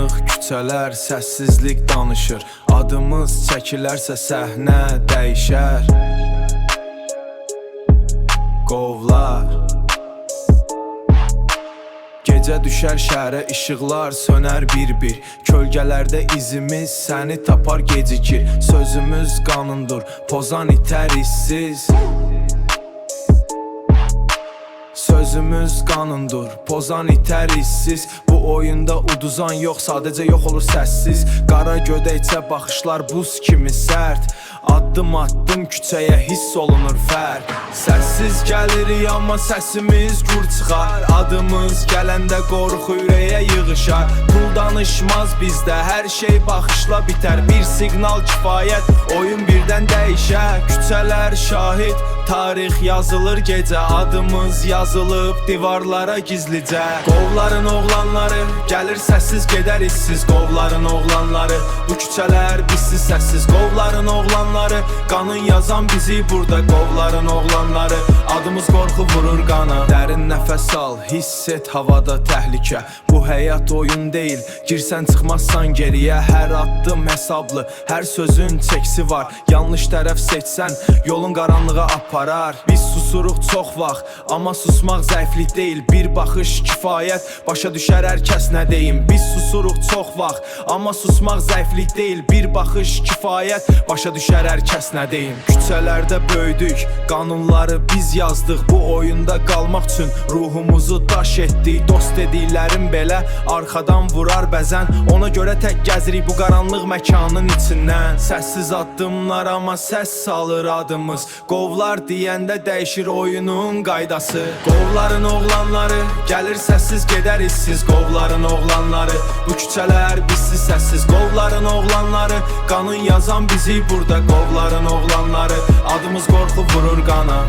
Qaranlıq küçələr, səssizlik danışır. Adımız çəkilərsə səhnə dəyişər. Qovlar Gecə düşər şəhərə, işıqlar sönər bir-bir. Kölgələrdə izimiz səni tapar gecikir. Sözümüz qanundur, pozan itər hissiz. Sözümüz qanundur, pozan itər hissiz. Bu oyunda uduzan yox, sadəcə yox olur səssiz. Qara gödəkcə baxışlar buz kimi sərt. Addım attım küçəyə, hiss olunur fərq. Səssiz gəlirik amma səsimiz gur çıxar. Adımız gələndə qorxu ürəyə yığışar. Pul danışmaz bizdə, hər şey baxışla bitər. Bir siqnal kifayət, oyun birdən dəyişər. Küçələr şahid, tarix yazılır gecə. Adımız yazılıb divarlara gizlicə. Qovların oğlanları, gəlir səssiz gedər hissiz. Qovların oğlanları, bu küçələr bizsiz səssiz. Qovların oğlanları, qanın yazan bizi burada. Qovların oğlanları, adımız qorxu vurur qana. Dərin nəfəs al, hiss et havada təhlükə. Bu həyat oyun deyil, girsən çıxmazsan geriyə. Hər addım hesablı, hər sözün çeksi var. Yanlış tərəf seçsən, yolun qaranlığa aparar. Biz susuruq çox vaxt, amma susmaq zəiflik deyil. Bir baxış kifayət, başa düşər hər kəs nə deyim. Biz susuruq çox vaxt, amma susmaq zəiflik deyil. Bir baxış kifayət, başa düşər hər kəs nə deyim. Küçələrdə böyüdük, qanunları biz yazdıq. Bu oyunda qalmaq üçün ruhumuzu daş etdik. Dost dediklərim belə arxadan vurar bəzən. Ona görə tək gəzirik bu qaranlıq məkanın içindən. Səssiz addımlar amma səs salır adımız. Qovlar deyəndə dəyişir oyunun qaydası. Qovların oğlanları, gəlir səssiz gedər hissiz. Qovların oğlanları, bu küçələr bizsiz səssiz. Qovların oğlanları, qanın yazan bizi burada. Qovların oğlanları, adımız qorxu vurur qana.